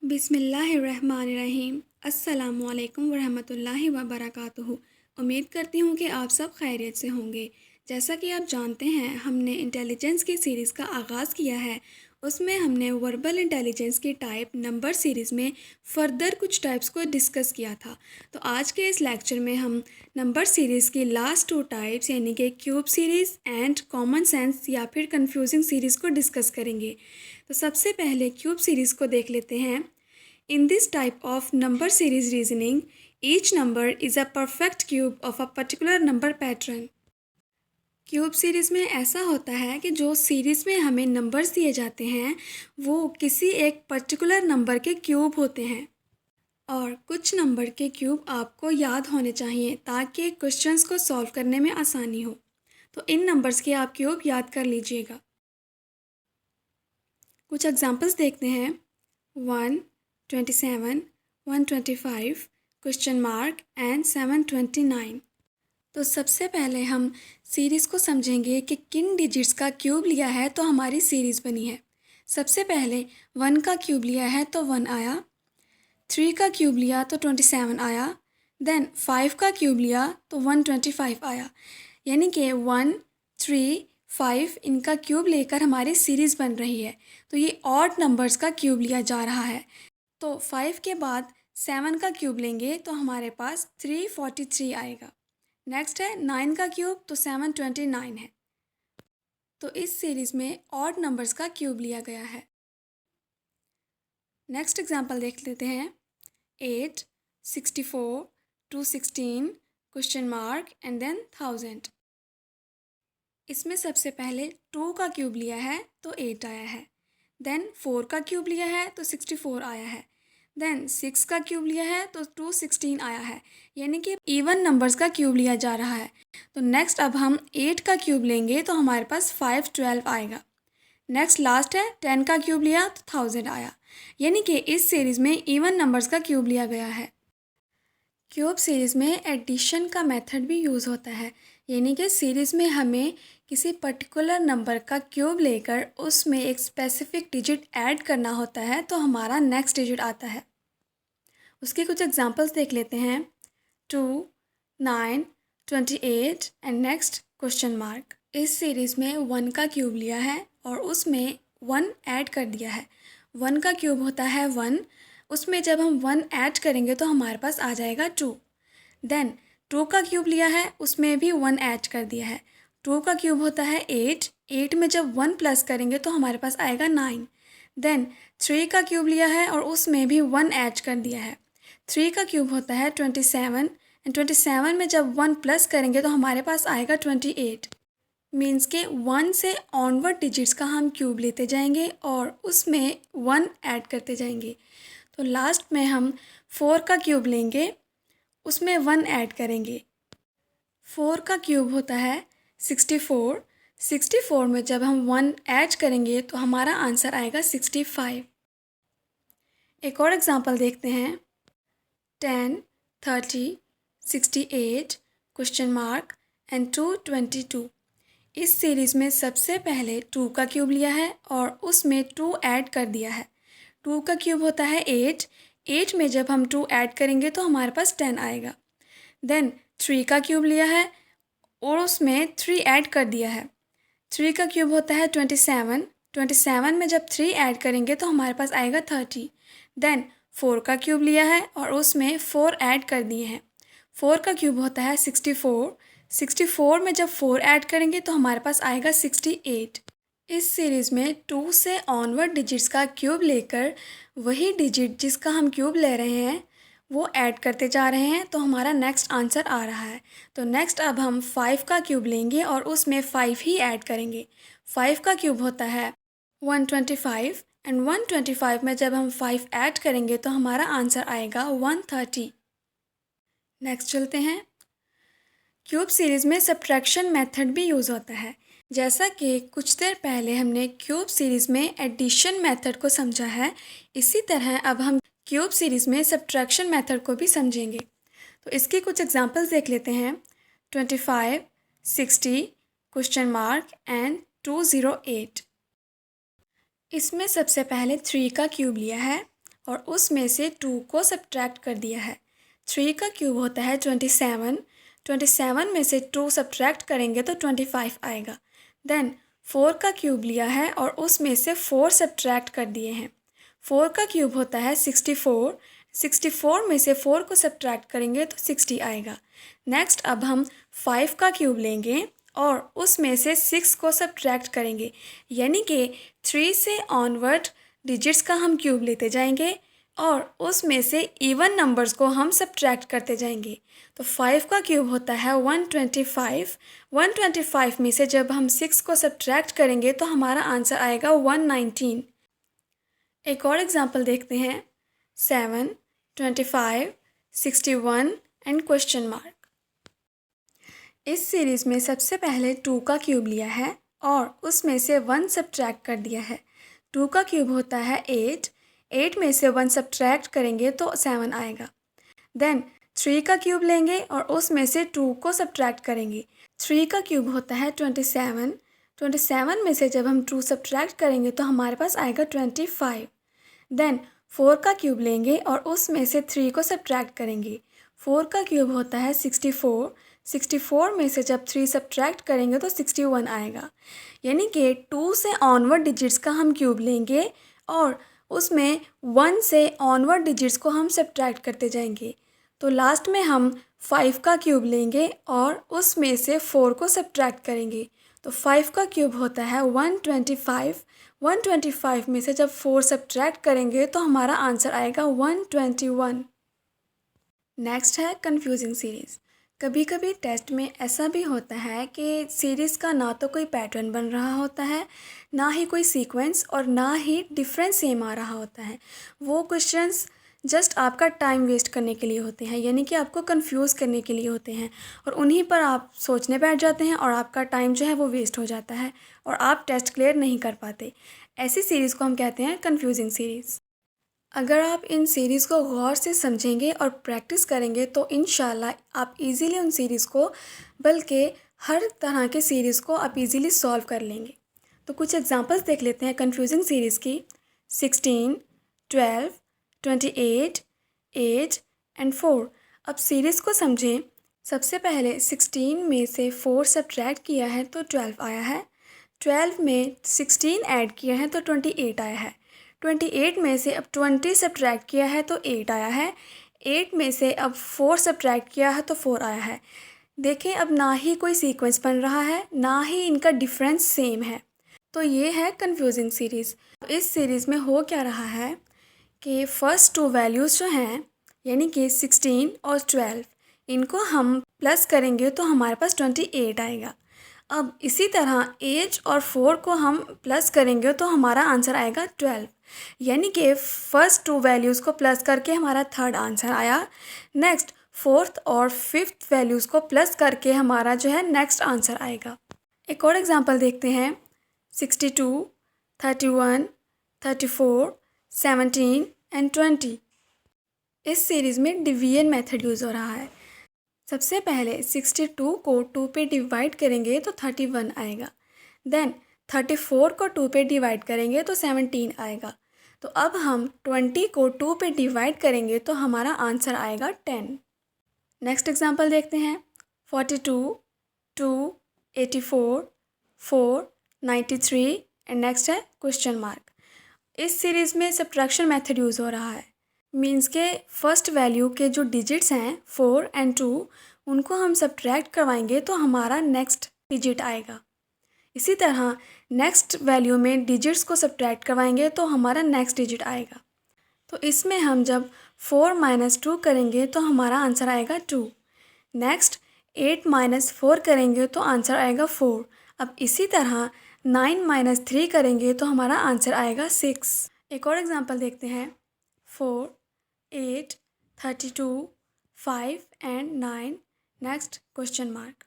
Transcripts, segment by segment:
बिस्मिल्लाहिर्रहमानिर्रहीम। अस्सलामुअलैकुम वरहमतुल्लाहि वबरकातुहू। उम्मीद करती हूँ कि आप सब खैरियत से होंगे। जैसा कि आप जानते हैं, हमने इंटेलिजेंस की सीरीज़ का आगाज़ किया है। उसमें हमने वर्बल इंटेलिजेंस की टाइप नंबर सीरीज़ में फ़र्दर कुछ टाइप्स को डिस्कस किया था। तो आज के इस लेक्चर में हम नंबर सीरीज़ की लास्ट टू टाइप्स यानी कि cube series and common sense या फिर कंफ्यूजिंग सीरीज़ को डिस्कस करेंगे। तो सबसे पहले क्यूब सीरीज़ को देख लेते हैं। In this type of number series reasoning, each number is a perfect cube of a particular number pattern. Cube series में ऐसा होता है कि जो सीरीज़ में हमें नंबर्स दिए जाते हैं वो किसी एक पर्टिकुलर नंबर के क्यूब होते हैं और कुछ नंबर के क्यूब आपको याद होने चाहिए ताकि क्वेश्चंस को सॉल्व करने में आसानी हो। तो इन नंबर्स के आप क्यूब याद कर लीजिएगा। कुछ एग्जांपल्स देखते हैं। 1, 27, 125, क्वेश्चन मार्क एंड 729। तो सबसे पहले हम सीरीज़ को समझेंगे कि किन डिजिट्स का क्यूब लिया है तो हमारी सीरीज़ बनी है। सबसे पहले 1 का क्यूब लिया है तो 1 आया, 3 का क्यूब लिया तो 27 आया, देन 5 का क्यूब लिया तो 125 आया। यानी कि 1, 3, 5 इनका क्यूब लेकर हमारी सीरीज़ बन रही है। तो ये ऑड नंबर्स का क्यूब लिया जा रहा है। तो 5 के बाद 7 का क्यूब लेंगे तो हमारे पास 343 आएगा। नेक्स्ट है 9 का क्यूब तो 729 है। तो इस सीरीज़ में ऑड नंबर्स का क्यूब लिया गया है। नेक्स्ट एग्जांपल देख लेते हैं। 8, 64, 216, क्वेश्चन मार्क एंड देन 1000। इसमें सबसे पहले 2 का क्यूब लिया है तो 8 आया है, देन 4 का क्यूब लिया है तो 64 आया है, देन 6 का क्यूब लिया है तो 216 आया है। यानी कि इवन नंबर्स का क्यूब लिया जा रहा है। तो नेक्स्ट अब हम 8 का क्यूब लेंगे तो हमारे पास 512 आएगा। नेक्स्ट लास्ट है 10 का क्यूब लिया तो 1000 आया। यानी कि इस सीरीज़ में इवन नंबर्स का क्यूब लिया गया है। क्यूब सीरीज़ में एडिशन का मेथड भी यूज़ होता है। यानी कि सीरीज़ में हमें किसी पर्टिकुलर नंबर का क्यूब लेकर उसमें एक स्पेसिफिक डिजिट ऐड करना होता है तो हमारा नेक्स्ट डिजिट आता है। उसके कुछ एग्जांपल्स देख लेते हैं। 2, 9, 28 एंड नेक्स्ट क्वेश्चन मार्क। इस सीरीज़ में 1 का क्यूब लिया है और उसमें 1 ऐड कर दिया है। 1 का क्यूब होता है 1, उसमें जब हम 1 ऐड करेंगे तो हमारे पास आ जाएगा 2। देन 2 का क्यूब लिया है, उसमें भी 1 ऐड कर दिया है। 2 का क्यूब होता है 8, 8 में जब 1 प्लस करेंगे तो हमारे पास आएगा 9। देन 3 का क्यूब लिया है और उसमें भी 1 ऐड कर दिया है। 3 का क्यूब होता है 27 एंड 27 में जब 1 प्लस करेंगे तो हमारे पास आएगा 28। मीन्स के 1 से ऑनवर्ड डिजिट्स का हम क्यूब लेते जाएंगे और उसमें 1 ऐड करते जाएंगे। तो लास्ट में हम 4 का क्यूब लेंगे, उसमें 1 ऐड करेंगे। 4 का क्यूब होता है 64, 64 में जब हम 1 ऐड करेंगे तो हमारा आंसर आएगा 65। एक और एग्जांपल देखते हैं। 10, 30, 68, क्वेश्चन मार्क एंड 222। इस सीरीज़ में सबसे पहले 2 का क्यूब लिया है और उसमें 2 ऐड कर दिया है। 2 का क्यूब होता है 8, 8 में जब हम 2 ऐड करेंगे तो हमारे पास 10 आएगा। देन 3 का क्यूब लिया है और उसमें 3 ऐड कर दिया है। 3 का क्यूब होता है 27, 27 में जब 3 ऐड करेंगे तो हमारे पास आएगा 30। देन 4 का क्यूब लिया है और उसमें 4 ऐड कर दिए हैं। 4 का क्यूब होता है 64, 64 में जब 4 ऐड करेंगे तो हमारे पास आएगा 68। इस सीरीज़ में 2 से ऑनवर्ड डिजिट्स का क्यूब लेकर वही डिजिट जिसका हम क्यूब ले रहे हैं वो ऐड करते जा रहे हैं तो हमारा नेक्स्ट आंसर आ रहा है। तो नेक्स्ट अब हम 5 का क्यूब लेंगे और उसमें 5 ही ऐड करेंगे। 5 का क्यूब होता है 125 एंड 125 में जब हम 5 ऐड करेंगे तो हमारा आंसर आएगा 130। नेक्स्ट चलते हैं। क्यूब सीरीज़ में सब्ट्रैक्शन मेथड भी यूज़ होता है। जैसा कि कुछ देर पहले हमने क्यूब सीरीज़ में एडिशन मेथड को समझा है, इसी तरह अब हम क्यूब सीरीज़ में सब्ट्रैक्शन मेथड को भी समझेंगे। तो इसके कुछ एग्जांपल्स देख लेते हैं। 25, 60, क्वेश्चन मार्क एंड 208। इसमें सबसे पहले 3 का क्यूब लिया है और उसमें से 2 को सब्ट्रैक्ट कर दिया है। 3 का क्यूब होता है 27, 27 में से 2 सब्ट्रैक्ट करेंगे तो 25 आएगा। देन 4 का क्यूब लिया है और उसमें से 4 सब्ट्रैक्ट कर दिए हैं। 4 का क्यूब होता है 64, 64 में से 4 को सब्ट्रैक्ट करेंगे तो 60 आएगा। नेक्स्ट अब हम 5 का क्यूब लेंगे और उसमें से 6 को सब्ट्रैक्ट करेंगे, यानी कि 3 से ऑनवर्ड डिजिट्स का हम क्यूब लेते जाएंगे और उसमें से इवन नंबर्स को हम सब्ट्रैक्ट करते जाएंगे। तो 5 का क्यूब होता है 125, 125 में से जब हम 6 को सब्ट्रैक्ट करेंगे तो हमारा आंसर आएगा 119। एक और एग्जांपल देखते हैं। 7, 25, 61 एंड क्वेश्चन मार्क। इस सीरीज़ में सबसे पहले 2 का क्यूब लिया है और उसमें से 1 सब्ट्रैक्ट कर दिया है। 2 का क्यूब होता है 8, 8 में से 1 सब्ट्रैक्ट करेंगे तो 7 आएगा। देन 3 का क्यूब लेंगे और उसमें से 2 को सब्ट्रैक्ट करेंगे। 3 का क्यूब होता है 27, 27 में से जब हम 2 सब्ट्रैक्ट करेंगे तो हमारे पास आएगा 25। देन 4 का क्यूब लेंगे और उसमें से 3 को सब्ट्रैक्ट करेंगे। 4 का क्यूब होता है 64, 64 में से जब 3 सब्ट्रैक्ट करेंगे तो 61 आएगा। यानी कि 2 से ऑनवर्ड डिजिट्स का हम क्यूब लेंगे और उसमें 1 से ऑनवर्ड डिजिट्स को हम सब्ट्रैक्ट करते जाएंगे। तो लास्ट में हम 5 का क्यूब लेंगे और उसमें से 4 को सब्ट्रैक्ट करेंगे। तो 5 का क्यूब होता है 125, 125 में से जब 4 सब्ट्रैक्ट करेंगे तो हमारा आंसर आएगा 121। नेक्स्ट है कंफ्यूजिंग सीरीज़। कभी कभी टेस्ट में ऐसा भी होता है कि सीरीज़ का ना तो कोई पैटर्न बन रहा होता है, ना ही कोई सीक्वेंस और ना ही डिफरेंस सेम आ रहा होता है। वो क्वेश्चंस जस्ट आपका टाइम वेस्ट करने के लिए होते हैं, यानी कि आपको कंफ्यूज करने के लिए होते हैं और उन्हीं पर आप सोचने बैठ जाते हैं और आपका टाइम जो है वो वेस्ट हो जाता है और आप टेस्ट क्लियर नहीं कर पाते। ऐसी सीरीज़ को हम कहते हैं कंफ्यूजिंग सीरीज़। अगर आप इन सीरीज़ को गौर से समझेंगे और प्रैक्टिस करेंगे तो इंशाल्लाह आप इजीली उन सीरीज़ को, बल्कि हर तरह के सीरीज़ को आप इजीली सॉल्व कर लेंगे। तो कुछ एग्जांपल्स देख लेते हैं कंफ्यूजिंग सीरीज़ की। 16, 12, 28, 8 एंड 4। अब सीरीज़ को समझें। सबसे पहले 16 में से 4 सब्ट्रैक्ट किया है तो 12 आया है। 12 में 16 ऐड किया है तो 28 आया है। 28 में से अब 20 सब्ट्रैक्ट किया है तो 8 आया है। 8 में से अब 4 सब्ट्रैक्ट किया है तो 4 आया है। देखें, अब ना ही कोई सीक्वेंस बन रहा है, ना ही इनका डिफरेंस सेम है। तो ये है कंफ्यूजिंग सीरीज़। इस सीरीज़ में हो क्या रहा है कि फर्स्ट 2 वैल्यूज़ जो हैं, यानी कि 16 और 12, इनको हम प्लस करेंगे तो हमारे पास 28 आएगा। अब इसी तरह 8 और 4 को हम प्लस करेंगे तो हमारा आंसर आएगा 12, यानी कि फर्स्ट 2 वैल्यूज़ को प्लस करके हमारा थर्ड आंसर आया। नेक्स्ट 4th और 5th वैल्यूज़ को प्लस करके हमारा जो है नेक्स्ट आंसर आएगा। एक और एग्जांपल देखते हैं। 62, 31, 34, 17 एंड 20। इस सीरीज़ में डिवीजन मेथड यूज़ हो रहा है। सबसे पहले 62 को 2 पे डिवाइड करेंगे तो 31 आएगा। देन 34 को 2 पे डिवाइड करेंगे तो 17 आएगा। तो अब हम 20 को 2 पे डिवाइड करेंगे तो हमारा आंसर आएगा 10। नेक्स्ट एग्जांपल देखते हैं। 42, 2, 84, 4, 93 एंड नेक्स्ट है क्वेश्चन मार्क। इस सीरीज़ में सब्ट्रैक्शन मेथड यूज़ हो रहा है। मीन्स के फर्स्ट वैल्यू के जो डिजिट्स हैं 4 एंड 2, उनको हम सब्ट्रैक्ट करवाएंगे तो हमारा नेक्स्ट डिजिट आएगा। इसी तरह नेक्स्ट वैल्यू में डिजिट्स को सब्ट्रैक्ट करवाएंगे तो हमारा नेक्स्ट डिजिट आएगा। तो इसमें हम जब 4 - 2 करेंगे तो हमारा आंसर आएगा 2। नेक्स्ट 8 - 4 करेंगे तो आंसर आएगा 4। अब इसी तरह 9 - 3 करेंगे तो हमारा आंसर आएगा 6। एक और एग्जांपल देखते हैं। 4, 8, 32, 5 एंड 9 नेक्स्ट क्वेश्चन मार्क।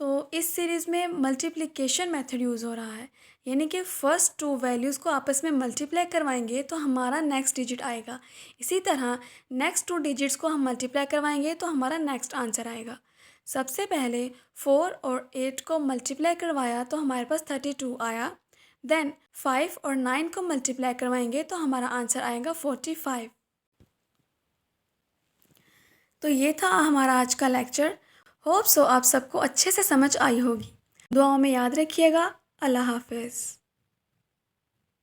तो इस सीरीज़ में मल्टीप्लिकेशन मेथड यूज़ हो रहा है, यानी कि फ़र्स्ट 2 वैल्यूज़ को आपस में मल्टीप्लाई करवाएंगे तो हमारा नेक्स्ट डिजिट आएगा। इसी तरह नेक्स्ट 2 डिजिट्स को हम मल्टीप्लाई करवाएंगे तो हमारा नेक्स्ट आंसर आएगा। सबसे पहले 4 और 8 को मल्टीप्लाई करवाया तो हमारे पास 32 आया। देन 5 और 9 को मल्टीप्लाई करवाएंगे तो हमारा आंसर आएगा 45। तो ये था हमारा आज का लेक्चर। होप सो आप सबको अच्छे से समझ आई होगी। दुआओं में याद रखिएगा। अल्लाह हाफिज़।